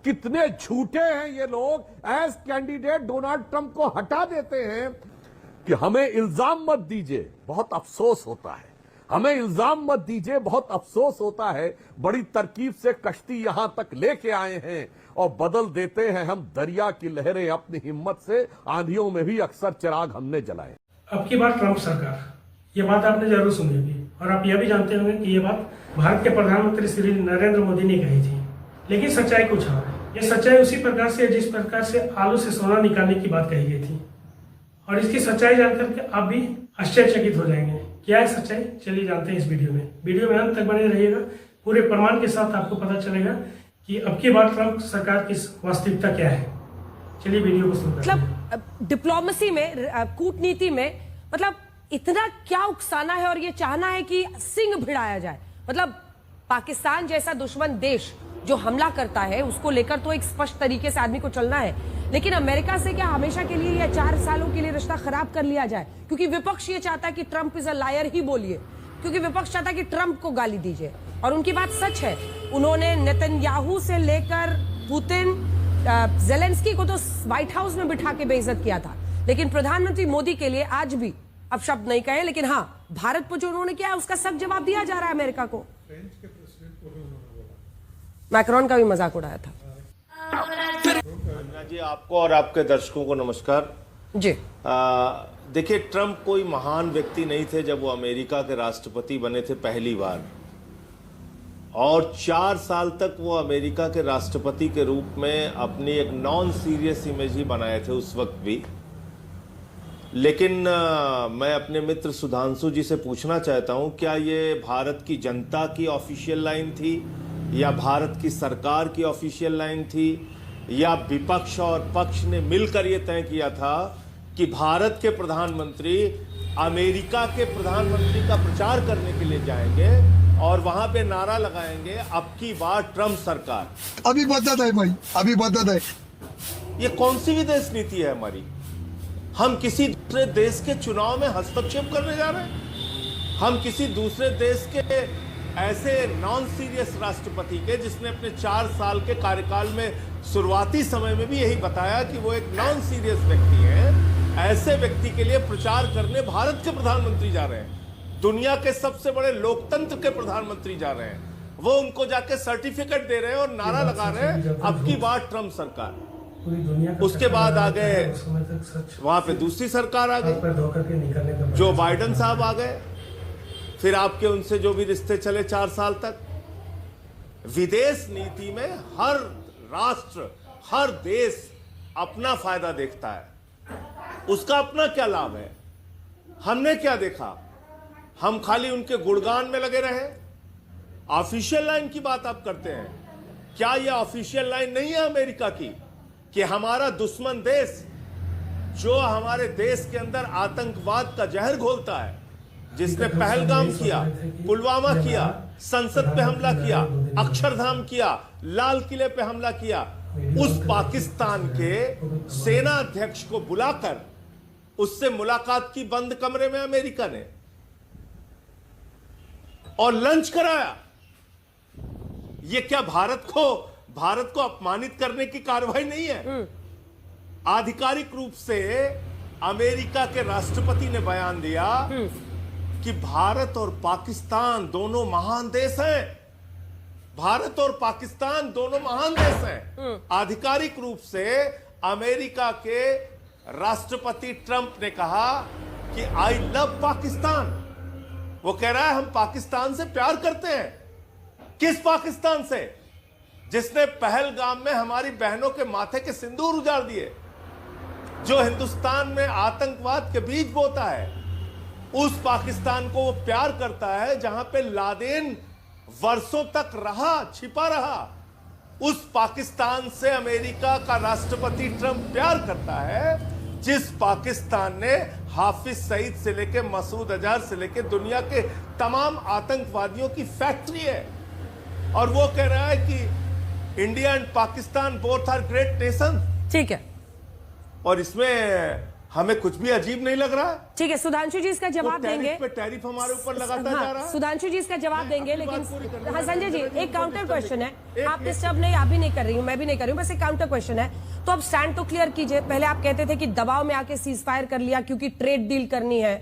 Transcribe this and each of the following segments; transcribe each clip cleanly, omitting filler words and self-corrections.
कितने झूठे हैं ये लोग। एज कैंडिडेट डोनाल्ड ट्रंप को हटा देते हैं कि हमें इल्जाम मत दीजिए, बहुत अफसोस होता है। हमें इल्जाम मत दीजिए, बहुत अफसोस होता है। बड़ी तरकीब से कश्ती यहां तक लेके आए हैं और बदल देते हैं हम दरिया की लहरें अपनी हिम्मत से। आंधियों में भी अक्सर चिराग हमने जलाए। अब की बात ट्रंप सरकार, ये बात आपने जरूर सुनी होगी और आप यह भी जानते होंगे कि ये बात भारत के प्रधानमंत्री श्री नरेंद्र मोदी ने कही थी। लेकिन सच्चाई कुछ और है। ये सच्चाई उसी प्रकार से जिस प्रकार से आलू से सोना निकालने की बात कही गई थी, और इसकी सच्चाई जानकर के आप भी आश्चर्यचकित हो जाएंगे। क्या है सच्चाई, चलिए जानते हैं इस वीडियो में। वीडियो में अंत तक बने रहिएगा, पूरे प्रमाण के साथ आपको पता चलेगा कि अब की बार ट्रंप सरकार की वास्तविकता क्या है। चलिए वीडियो को सुनते हैं। मतलब डिप्लोमेसी में, कूटनीति में, मतलब इतना क्या उकसाना है और ये चाहना है कि सिंह भिड़ाया जाए। मतलब पाकिस्तान जैसा दुश्मन देश जो हमला करता है उसको लेकर तो एक स्पष्ट तरीके से आदमी को चलना है, लेकिन अमेरिका से क्या हमेशा के लिए या 4 सालों के लिए रिश्ता खराब कर लिया जाए? क्योंकि विपक्ष ये चाहता है कि ट्रंप इज अ लायर ही बोलिए, क्योंकि विपक्ष चाहता है कि ट्रंप को गाली दीजिए। और उनकी बात सच है, उन्होंने नेतन्याहू से लेकर पुतिन, जेलेंस्की को तो व्हाइट हाउस में बिठा के बेइज्जत किया था, लेकिन प्रधानमंत्री मोदी के लिए आज भी, अब शब्द नहीं कहे, लेकिन हाँ, भारत पर जो उन्होंने किया है उसका सब जवाब दिया जा रहा है अमेरिका को। मैक्रोन का भी मजाक उड़ाया था। जी, आपको और आपके दर्शकों को नमस्कार जी। देखिए, ट्रंप कोई महान व्यक्ति नहीं थे जब वो अमेरिका के राष्ट्रपति बने थे पहली बार, और 4 साल तक वो अमेरिका के राष्ट्रपति के रूप में अपनी एक नॉन सीरियस इमेज ही बनाए थे उस वक्त भी। लेकिन मैं अपने मित्र सुधांशु जी से पूछना चाहता हूं, क्या ये भारत की जनता की ऑफिशियल लाइन थी, या भारत की सरकार की ऑफिशियल लाइन थी, या विपक्ष और पक्ष ने मिलकर यह तय किया था कि भारत के प्रधानमंत्री अमेरिका के प्रधानमंत्री का प्रचार करने के लिए जाएंगे और वहां पे नारा लगाएंगे, अब की बार ट्रंप सरकार। अभी बदत है भाई, अभी बदत है। ये कौन सी विदेश नीति है हमारी? हम किसी दूसरे देश के चुनाव में हस्तक्षेप करने जा रहे हैं? हम किसी दूसरे देश के ऐसे नॉन सीरियस राष्ट्रपति के, जिसने अपने 4 साल के कार्यकाल में शुरुआती समय में भी यही बताया कि वो एक नॉन सीरियस व्यक्ति है, ऐसे व्यक्ति के लिए प्रचार करने भारत के प्रधानमंत्री जा रहे हैं। दुनिया के सबसे बड़े लोकतंत्र के प्रधानमंत्री जा रहे हैं, वो उनको जाके सर्टिफिकेट दे रहे हैं और नारा लगा रहे हैं, अब की बार ट्रंप सरकार। उसके बाद आ गए, वहां पे दूसरी सरकार आ गई, जो बाइडेन साहब आ गए, फिर आपके उनसे जो भी रिश्ते चले 4 साल तक। विदेश नीति में हर राष्ट्र, हर देश अपना फायदा देखता है, उसका अपना क्या लाभ है। हमने क्या देखा? हम खाली उनके गुणगान में लगे रहे। ऑफिशियल लाइन की बात आप करते हैं, क्या यह ऑफिशियल लाइन नहीं है अमेरिका की कि हमारा दुश्मन देश जो हमारे देश के अंदर आतंकवाद का जहर घोलता है, जिसने पहलगाम किया, पुलवामा किया, संसद पे हमला किया, अक्षरधाम किया, लाल किले पे हमला किया, उस पाकिस्तान के सेना अध्यक्ष को बुलाकर उससे मुलाकात की बंद कमरे में अमेरिका ने, और लंच कराया। ये क्या भारत को अपमानित करने की कार्रवाई नहीं है? आधिकारिक रूप से अमेरिका के राष्ट्रपति ने बयान दिया कि भारत और पाकिस्तान दोनों महान देश हैं। भारत और पाकिस्तान दोनों महान देश हैं। आधिकारिक रूप से अमेरिका के राष्ट्रपति ट्रंप ने कहा कि आई लव पाकिस्तान। वो कह रहा है हम पाकिस्तान से प्यार करते हैं। किस पाकिस्तान से? जिसने पहलगाम में हमारी बहनों के माथे के सिंदूर उजाड़ दिए, जो हिंदुस्तान में आतंकवाद के बीज बोता है। उस पाकिस्तान को वो प्यार करता है जहां पे लादेन वर्षों तक रहा, छिपा रहा। उस पाकिस्तान से अमेरिका का राष्ट्रपति ट्रंप प्यार करता है, जिस पाकिस्तान ने हाफिज सईद से लेके मसूद अजहर से लेके दुनिया के तमाम आतंकवादियों की फैक्ट्री है। और वो कह रहा है कि India and Pakistan both are great nation. ठीक है। और इसमें हमें कुछ भी अजीब नहीं लग रहा है। ठीक है, सुधांशु जी इसका जवाब देंगे। पे टैरिफ हमारे ऊपर लगाता जा रहा है। सुधांशु जी इसका जवाब देंगे, अपनी बात लेकिन पूरी करने हाँ दो। संजय जी, एक काउंटर क्वेश्चन है। एक आप डिस्टर्ब नहीं, आप भी नहीं कर रही हूँ, मैं भी नहीं कर रही हूँ, बस एक काउंटर क्वेश्चन है। तो अब स्टैंड तो क्लियर कीजिए। पहले आप कहते थे कि दबाव में आके सीज फायर कर लिया क्योंकि ट्रेड डील करनी है,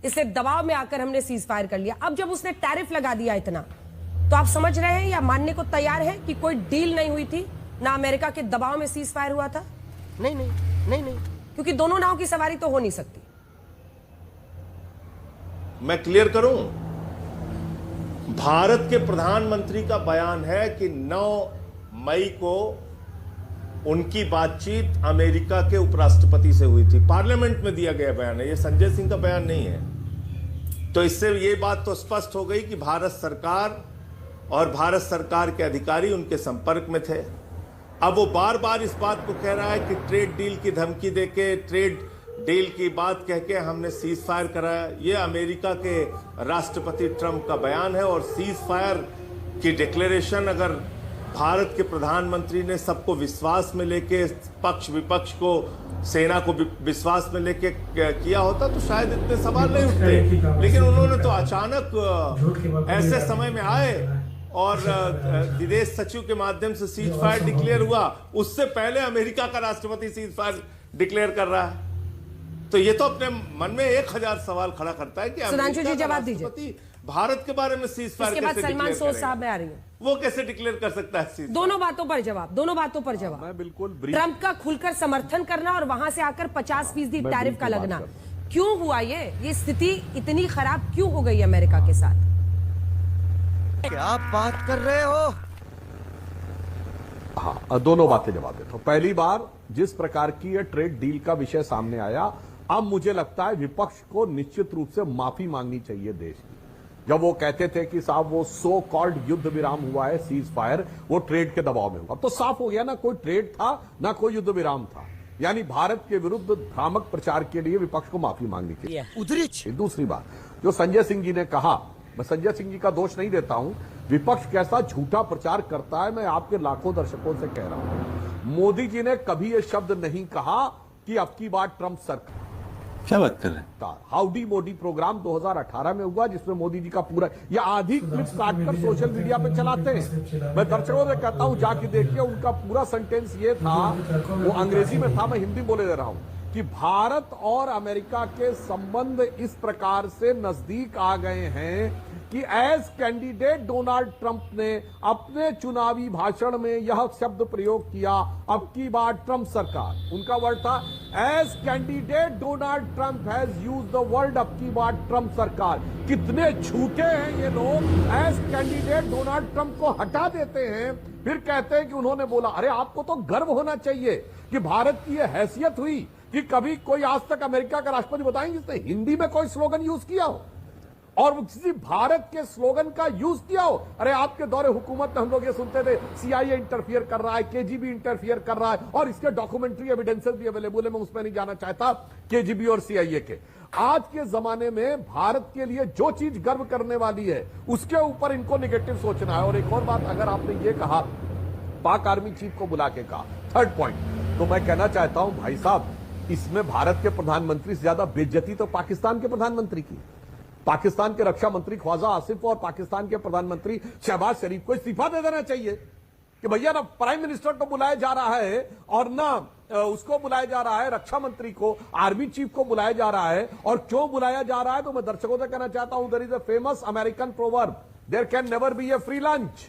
इसलिए दबाव में आकर हमने सीज फायर कर लिया। अब जब उसने टैरिफ लगा दिया इतना, तो आप समझ रहे हैं या मानने को तैयार है कि कोई डील नहीं हुई थी, ना अमेरिका के दबाव में सीज फायर हुआ था? नहीं, क्योंकि दोनों नाव की सवारी तो हो नहीं सकती। मैं क्लियर करूं, भारत के प्रधानमंत्री का बयान है कि 9 मई को उनकी बातचीत अमेरिका के उपराष्ट्रपति से हुई थी। पार्लियामेंट में दिया गया बयान है, यह संजय सिंह का बयान नहीं है। तो इससे यह बात तो स्पष्ट हो गई कि भारत सरकार और भारत सरकार के अधिकारी उनके संपर्क में थे। अब वो बार बार इस बात को कह रहा है कि ट्रेड डील की धमकी देके, ट्रेड डील की बात कह के हमने सीज फायर कराया। ये अमेरिका के राष्ट्रपति ट्रंप का बयान है, और सीज फायर की डिक्लेरेशन अगर भारत के प्रधानमंत्री ने सबको विश्वास में लेके, पक्ष विपक्ष को, सेना को विश्वास में लेके किया होता तो शायद इतने सवाल नहीं उठते। लेकिन उन्होंने तो अचानक ऐसे समय में आए और विदेश सचिव के माध्यम से सीज फायर डिक्लेयर हुआ। उससे पहले अमेरिका का राष्ट्रपति सीज फायर डिक्लेयर कर रहा है। तो ये तो अपने मन में 1000 सवाल खड़ा करता है कि सुधांशु जी जवाब दीजिए। राष्ट्रपति भारत के बारे में सीज फायर इसके बाद सलमान सोज साहब में आ रही है, वो कैसे डिक्लेयर कर सकता है सीज? दोनों बातों पर जवाब। मैं बिल्कुल ट्रंप का खुलकर समर्थन करना और वहां से आकर 50% टैरिफ का लगना, क्यों हुआ ये स्थिति इतनी खराब क्यों हो गई अमेरिका के साथ? क्या बात कर रहे हो? हाँ, दोनों बातें जवाब देता हूं। पहली बार जिस प्रकार की ये ट्रेड डील का विषय सामने आया, अब मुझे लगता है विपक्ष को निश्चित रूप से माफी मांगनी चाहिए देश की। जब वो कहते थे कि साहब वो सो कॉल्ड युद्ध विराम हुआ है, सीज फायर, वो ट्रेड के दबाव में हुआ, तो साफ हो गया ना कोई ट्रेड था ना कोई युद्ध विराम था। यानी भारत के विरुद्ध भ्रामक प्रचार के लिए विपक्ष को माफी मांगनी चाहिए। दूसरी बात जो संजय सिंह जी ने कहा, मैं संजय सिंह जी का दोष नहीं देता हूं, विपक्ष कैसा झूठा प्रचार करता है मैं आपके लाखों दर्शकों से कह रहा हूं। मोदी जी ने कभी यह शब्द नहीं कहा कि अब की बार ट्रंप सरकार। क्या बात कर रहे हैं? हाउडी मोदी प्रोग्राम 2018 में हुआ, जिसमें मोदी जी का पूरा या आधी क्लिप्स काटकर सोशल मीडिया पे चलाते हैं। मैं दर्शकों से कहता हूं जाके देखिए, उनका पूरा सेंटेंस ये था, वो अंग्रेजी में था, मैं हिंदी बोले दे रहा हूं, कि भारत और अमेरिका के संबंध इस प्रकार से नजदीक आ गए हैं कि एज कैंडिडेट डोनाल्ड ट्रंप ने अपने चुनावी भाषण में यह शब्द प्रयोग किया, अब की बार ट्रंप सरकार। उनका वर्ड था, as candidate Donald Trump has used the word अब की बार ट्रंप सरकार। कितने झूठे हैं ये लोग, एज कैंडिडेट डोनाल्ड ट्रंप को हटा देते हैं, फिर कहते हैं कि उन्होंने बोला। अरे आपको तो गर्व होना चाहिए कि भारत की यह हैसियत हुई कि कभी कोई आज तक अमेरिका का राष्ट्रपति बताएंगे जिसने हिंदी में कोई स्लोगन यूज किया हो और किसी भारत के स्लोगन का यूज किया हो। अरे आपके दौरे हुकूमत में हम लोग ये सुनते थे CIA इंटरफियर कर रहा है, KGB इंटरफियर कर रहा है, और इसके डॉक्यूमेंट्री एविडेंसेस भी अवेलेबल है। मैं उसमें नहीं जाना चाहता KGB और CIA के। आज के जमाने में भारत के लिए जो चीज गर्व करने वाली है उसके ऊपर इनको निगेटिव सोचना है। और एक और बात, अगर आपने ये कहा पाक आर्मी चीफ को बुला के कहा, थर्ड पॉइंट, तो मैं कहना चाहता हूं भाई साहब, इसमें भारत के प्रधानमंत्री से ज्यादा बेइज्जती तो पाकिस्तान के प्रधानमंत्री की। पाकिस्तान के रक्षा मंत्री ख्वाजा आसिफ और पाकिस्तान के प्रधानमंत्री शहबाज शरीफ को इस्तीफा दे देना चाहिए कि भैया ना प्राइम मिनिस्टर को बुलाया जा रहा है और ना उसको बुलाया जा रहा है, रक्षा मंत्री को, आर्मी चीफ को बुलाया जा रहा है। और क्यों बुलाया जा रहा है, तो मैं दर्शकों से कहना चाहता हूं, there is a famous American proverb, there can never be a free lunch.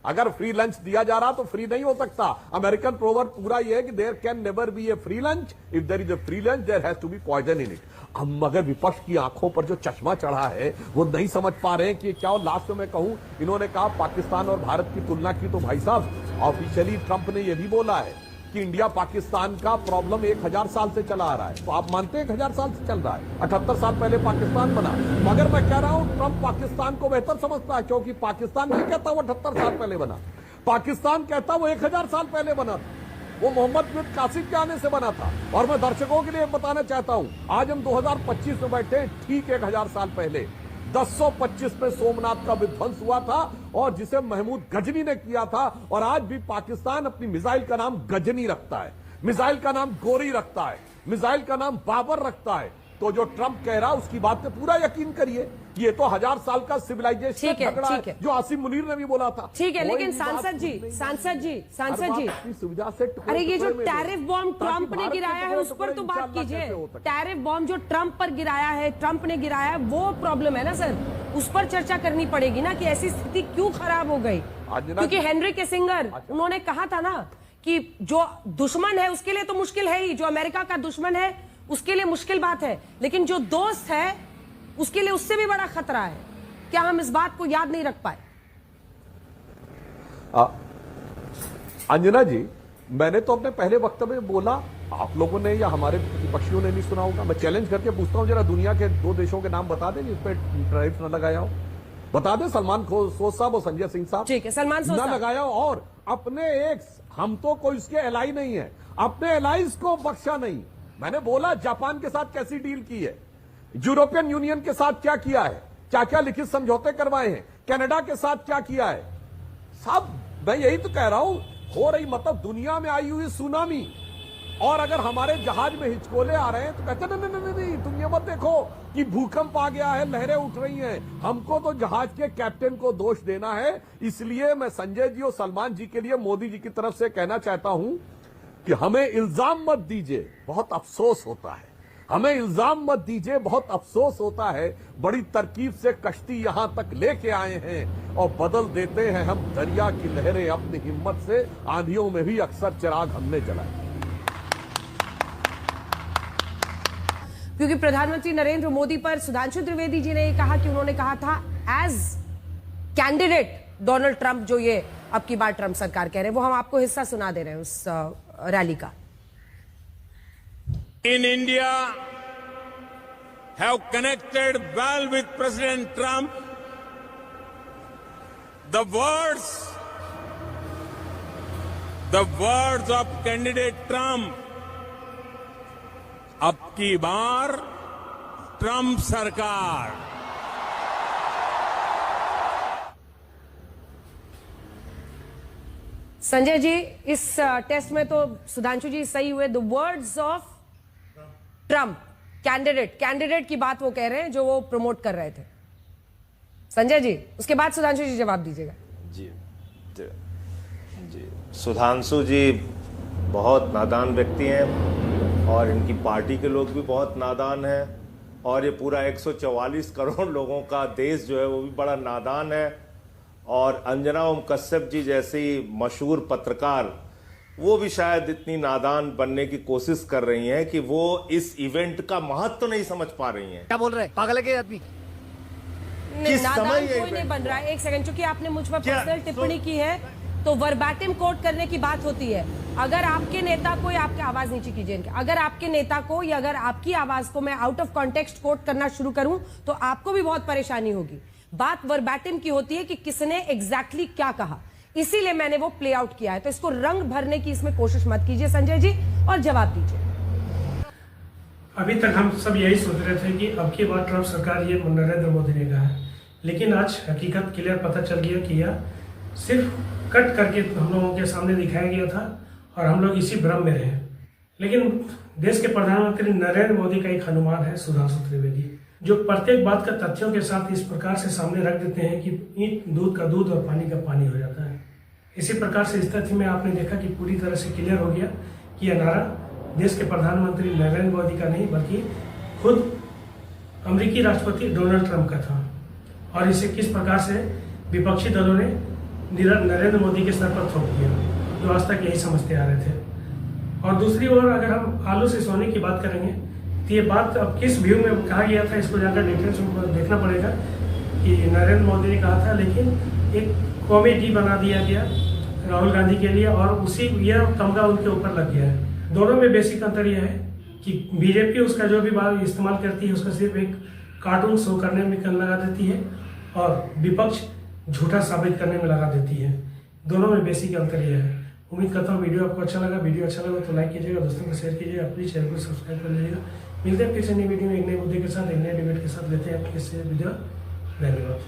अगर फ्री लंच दिया जा रहा तो फ्री नहीं हो सकता। अमेरिकन प्रोवर्ब पूरा यह है कि there can never be a free lunch, if there is a free lunch there has to be poison in it. हम मगर विपक्ष की आंखों पर जो चश्मा चढ़ा है वो नहीं समझ पा रहे हैं कि क्या। और लास्ट में मैं कहूं, इन्होंने कहा पाकिस्तान और भारत की तुलना की, तो भाई साहब ऑफिशियली ट्रंप ने यह भी बोला है कि इंडिया पाकिस्तान का प्रॉब्लम 1000 साल से चला आ रहा है। तो आप मानते हैं 1000 साल से चल रहा है? 78 साल पहले पाकिस्तान बना। मगर मैं कह रहा हूं ट्रंप पाकिस्तान को बेहतर समझता है, क्योंकि पाकिस्तान नहीं कहता वो 78 साल पहले बना, पाकिस्तान कहता वो 1000 साल पहले बना था। वो मोहम्मद बिन कासिम के आने से बना था। और मैं दर्शकों के लिए बताना चाहता हूं, आज हम 2025 में बैठे, ठीक 1000 साल पहले 1025 में सोमनाथ का विध्वंस हुआ था, और जिसे महमूद गजनी ने किया था। और आज भी पाकिस्तान अपनी मिसाइल का नाम गजनी रखता है। मिसाइल का नाम गोरी रखता है, मिसाइल का नाम बाबर रखता है, तो जो ट्रंप कह रहा है उसकी बात पे पूरा यकीन करिए। ये तो 1000 साल का सिविलाइजेशन झगड़ा है, जो आसिम मुनीर ने भी बोला था। ठीक है, कोई लेकिन भी बात सांसद जी अपनी सुविधा से अरे ये जो टुकड़े में दे, टैरिफ बॉम्ब ताकि ट्रंप ने भारत के गिराया है टुकड़े उस पर तो बात इंशाल्लाह कीजिए। कैसे हो सके। टैरिफ बॉम्ब जो ट्रंप पर गिराया है, ट्रंप ने गिराया है, वो प्रॉब्लम है ना सर, उस पर चर्चा करनी पड़ेगी ना कि ऐसी स्थिति क्यों खराब हो गई। क्योंकि हेनरी किसिंगर उन्होंने कहा था ना कि जो दुश्मन है उसके लिए तो मुश्किल है ही, जो अमेरिका का दुश्मन है उसके लिए मुश्किल बात है, लेकिन जो दोस्त है उसके लिए उससे भी बड़ा खतरा है। क्या हम इस बात को याद नहीं रख पाए? अंजना जी, मैंने तो अपने पहले वक्तव्य में बोला, आप लोगों ने या हमारे प्रतिपक्षियों ने नहीं सुना होगा। मैं चैलेंज करके पूछता हूं, जरा दुनिया के 2 देशों के नाम बता दें जिस पे टैरिफ न लगाया हो। बता दें, सलमान सोज साहब और संजय सिंह साहब। ठीक है, सलमान सोज न साहब लगाया हो। और अपने एक, हम तो कोई उसके एलाई नहीं है, अपने एलाइज को बख्शा नहीं। मैंने बोला जापान के साथ कैसी डील की है, यूरोपियन यूनियन के साथ क्या किया है, क्या क्या लिखित समझौते करवाए हैं, कनाडा के साथ क्या किया है। साहब मैं यही तो कह रहा हूं, हो रही मतलब दुनिया में आई हुई सुनामी, और अगर हमारे जहाज में हिचकोले आ रहे हैं तो कहते नहीं, तुम ये मत देखो कि भूकंप आ गया है, लहरें उठ रही हैं। हमको तो जहाज के कैप्टन को दोष देना है। इसलिए मैं संजय जी और सलमान जी के लिए मोदी जी की तरफ से कहना चाहता हूं कि हमें इल्जाम मत दीजिए, बहुत अफसोस होता है। हमें इल्जाम मत दीजिए, बहुत अफसोस होता है। बड़ी तरकीब से कश्ती यहां तक लेके आए हैं और बदल देते हैं हम दरिया की लहरें अपनी हिम्मत से। आंधियों में भी अक्सर चिराग हमने जलाए। क्योंकि प्रधानमंत्री नरेंद्र मोदी पर सुधांशु त्रिवेदी जी ने ये कहा कि उन्होंने कहा था एज कैंडिडेट डोनाल्ड ट्रंप, जो ये अब की बार ट्रंप सरकार कह रहे हैं, वो हम आपको हिस्सा सुना दे रहे हैं उस रैली का। In India have connected well with President Trump. The words of candidate Trump, अब की बार ट्रंप सरकार। संजय जी, इस टेस्ट में तो सुधांशु जी सही हुए। The words of Trump, candidate की बात वो कह रहे हैं जो वो प्रमोट कर रहे थे। संजय जी, उसके बाद सुधांशु जी जवाब दीजिएगा। जी सुधांशु जी बहुत नादान व्यक्ति हैं और इनकी पार्टी के लोग भी बहुत नादान हैं, और ये पूरा 144 करोड़ लोगों का देश जो है वो भी बड़ा नादान है। और अंजना ओम कश्यप जी जैसी मशहूर पत्रकार, वो भी शायद इतनी नादान बनने की कोशिश कर रही हैं कि वो इस इवेंट का महत्व नहीं समझ पा रही हैं। क्या बोल रहे हैं, पागल है क्या आदमी? किस नादान समय ये कोई नहीं event बन रहा है। एक सेकंड, चूंकि आपने मुझ पर क्या? पर्सनल टिप्पणी की है तो वर्बैटिम कोट करने की बात होती है। अगर आपके नेता को, या आपकी आवाज नीचे कीजिए इनके, अगर आपके नेता को या अगर आपकी आवाज को मैं आउट ऑफ कॉन्टेक्स्ट कोट करना शुरू करूं तो आपको भी बहुत परेशानी होगी। बात वर्बैटिम की होती है कि किसने एग्जैक्टली क्या कहा, इसीलिए मैंने वो प्ले आउट किया है। तो इसको रंग भरने की इसमें कोशिश मत कीजिए संजय जी, और जवाब दीजिए। अभी तक हम सब यही सोच रहे थे कि अब की बार ट्रंप सरकार, ये नरेंद्र मोदी ने कहा है, लेकिन आज हकीकत क्लियर पता चल गया कि यह सिर्फ कट करके हम लोगों के सामने दिखाया गया था और हम लोग इसी भ्रम में रहे। लेकिन देश के प्रधानमंत्री नरेंद्र मोदी का एक हनुमान है सुधांशु त्रिवेदी, जो प्रत्येक बात का तथ्यों के साथ इस प्रकार से सामने रख देते हैं कि ईंट दूध का दूध और पानी का पानी हो जाता है। इसी प्रकार से इस तथ्य में आपने देखा कि पूरी तरह से क्लियर हो गया कि यह नारा देश के प्रधानमंत्री नरेंद्र मोदी का नहीं बल्कि खुद अमेरिकी राष्ट्रपति डोनाल्ड ट्रंप का था। और इसे किस प्रकार से विपक्षी दलों ने नरेंद्र मोदी के सर पर थोप दिया, जो आज तक यही समझते आ रहे थे। और दूसरी ओर अगर हम आलू से सोने की बात करेंगे तो ये बात अब किस व्यू में कहा गया था, इसको जाकर डिटेल्स में देखना पड़ेगा कि नरेंद्र मोदी ने कहा था, लेकिन एक कॉमेडी बना दिया गया राहुल गांधी के लिए और उसी यह तमगा उनके ऊपर लग गया है। दोनों में बेसिक अंतर यह है कि बीजेपी उसका जो भी बात इस्तेमाल करती है उसका सिर्फ एक कार्टून शो करने में लगा देती है और विपक्ष झूठा साबित करने में लगा देती है। दोनों में बेसिक अंतर यह है। उम्मीद करता हूँ वीडियो आपको अच्छा लगा। वीडियो अच्छा लगा तो लाइक कीजिएगा, दोस्तों को शेयर कीजिएगा, अपनी चैनल को सब्सक्राइब कर लीजिएगा। मिलते हैं फिर से नई वीडियो में एक नए मुद्दे के साथ, एक नए डिबेट के साथ। लेते हैं आपके से वीडियो। धन्यवाद।